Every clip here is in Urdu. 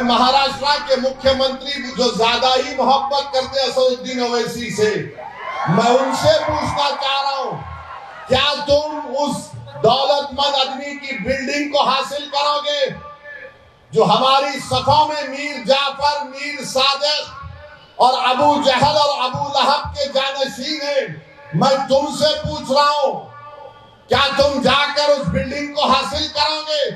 مہاراشٹر کے مکھیہ منتری جو زیادہ ہی محبت کرتے ہیں اسد الدین اویسی سے، میں ان سے پوچھنا چاہ رہا ہوں، کیا تم اس دولت مند آدمی کی بلڈنگ کو حاصل کرو گے جو ہماری صفوں میں میر جعفر، میر صادق اور ابو جہل اور ابو لہب کے جانشین ہیں؟ میں تم سے پوچھ رہا ہوں، کیا تم جا کر اس بلڈنگ کو حاصل کرو گے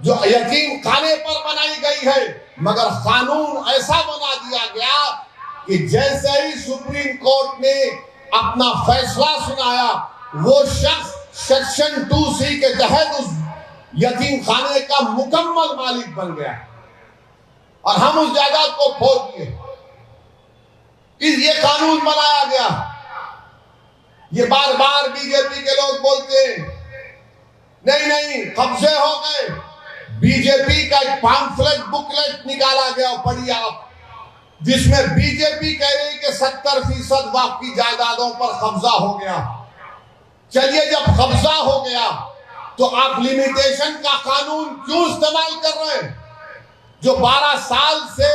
جو یتیم خانے پر بنائی گئی ہے؟ مگر قانون ایسا بنا دیا گیا کہ جیسے ہی سپریم کورٹ نے اپنا فیصلہ سنایا، وہ شخص سیکشن 2C کے تحت اس یتیم خانے کا مکمل مالک بن گیا اور ہم اس جائیداد کو کھو دیے۔ یہ قانون بنایا گیا۔ یہ بار بار بی جے پی کے لوگ بولتے ہیں نہیں قبضے ہو گئے۔ بی جے پی کا ایک پامفلٹ بکلیٹ نکالا گیا، پڑھیے آپ، جس میں بی جے پی کہہ رہی کہ 70% وقف کی جائیدادوں پر قبضہ ہو گیا۔ چلیے جب قبضہ ہو گیا تو آپ لیمیٹیشن کا قانون کیوں استعمال کر رہے ہیں؟ جو 12 سال سے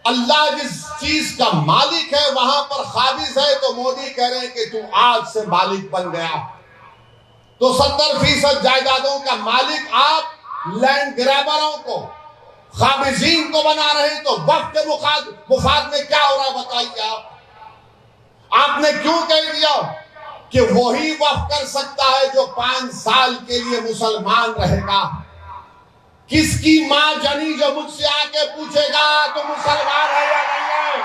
اللہ جس چیز کا مالک ہے وہاں پر قابض ہے، تو مودی کہہ رہے ہیں کہ تو آج سے مالک بن گیا۔ تو 70% جائیدادوں کا مالک آپ لینڈ گریبروں کو، قابضین کو بنا رہے ہیں۔ تو وقت کے مفاد میں کیا ہو رہا ہے بتائیے آپ نے کیوں کہہ دیا کہ وہی وقف کر سکتا ہے جو 5 سال کے لیے مسلمان رہے گا؟ کس کی ماں جنی جو مجھ سے آ کے پوچھے گا تو مسلمان ہے یا نہیں ہے؟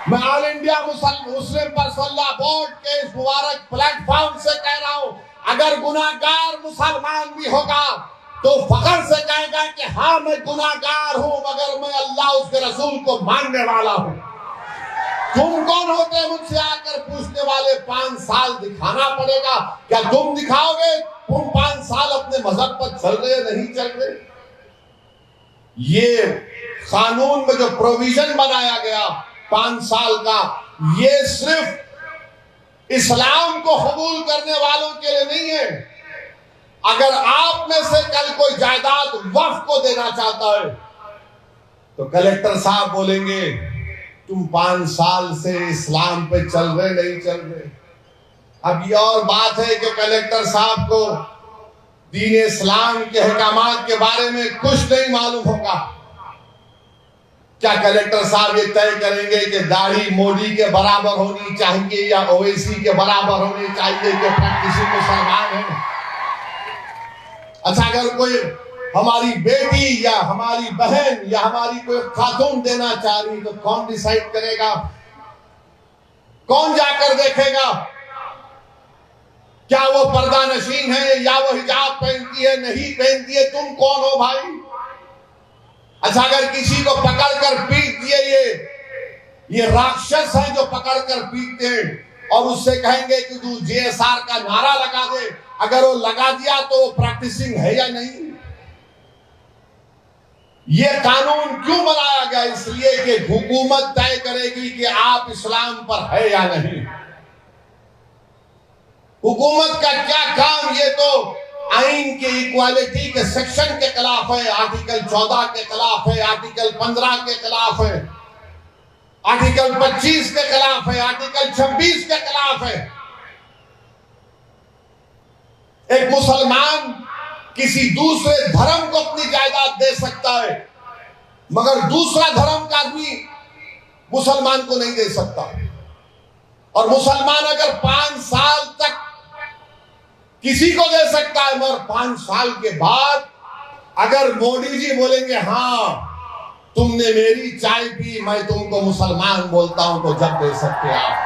میں آل انڈیا مسلم پرسنل بورڈ کے اس مبارک پلیٹ فارم سے کہہ رہا ہوں، اگر گناہگار مسلمان بھی ہوگا تو فخر سے کہے گا کہ ہاں میں گناہگار ہوں مگر میں اللہ اس کے رسول کو ماننے والا ہوں۔ تم کون ہوتے ہیں مجھ سے آ کر پوچھنے والے؟ 5 سال دکھانا پڑے گا۔ کیا تم دکھاؤ گے تم 5 سال اپنے مذہب پر چل رہے نہیں چل رہے؟ یہ قانون میں جو پروویژن بنایا گیا 5 سال کا، یہ صرف اسلام کو قبول کرنے والوں کے لیے نہیں ہے۔ اگر آپ میں سے کل کوئی جائیداد وقف کو دینا چاہتا ہے تو کلیکٹر صاحب بولیں گے تم 5 سال سے اسلام پہ چل رہے نہیں چل رہے۔ اب یہ اور بات ہے کہ کلیکٹر صاحب کو دین اسلام کے احکامات کے بارے میں کچھ نہیں معلوم ہوگا۔ کیا کلیکٹر صاحب یہ طے کریں گے کہ داڑھی مودی کے برابر ہونی چاہیے یا اویسی کے برابر ہونی چاہیے کہ پریکٹسنگ مسلمان ہیں؟ اچھا، اگر کوئی ہماری بیٹی یا ہماری بہن یا ہماری کوئی خاتون دینا چاہ رہی تو کون ڈیسائیڈ کرے گا؟ کون جا کر دیکھے گا؟ کیا وہ پردہ نشین ہے یا وہ حجاب پہنتی ہے نہیں پہنتی ہے؟ تم کون ہو بھائی؟ اچھا، اگر کسی کو پکڑ کر پیٹ دیے، یہ راکشس ہیں جو پکڑ کر پیٹتے ہیں اور اس سے کہیں گے کہ تو JSR کا نعرہ لگا دے، اگر وہ لگا دیا تو وہ پریکٹسنگ ہے یا نہیں؟ یہ قانون کیوں بنایا گیا؟ اس لیے کہ حکومت طے کرے گی کہ آپ اسلام پر ہے یا نہیں۔ حکومت کا کیا کام؟ یہ تو آئین کے ایکوالٹی کے سیکشن کے خلاف ہے، آرٹیکل 14 کے خلاف ہے، آرٹیکل 15 کے خلاف ہے، آرٹیکل 25 کے خلاف ہے، آرٹیکل 26 کے خلاف ہے۔ ایک مسلمان کسی دوسرے دھرم کو اپنی جائیداد دے سکتا ہے مگر دوسرا دھرم کا آدمی مسلمان کو نہیں دے سکتا۔ اور مسلمان اگر 5 سال تک کسی کو دے سکتا ہے مگر 5 سال کے بعد اگر مودی جی بولیں گے ہاں تم نے میری چائے پی میں تم کو مسلمان بولتا ہوں تو جب دے سکتے آپ۔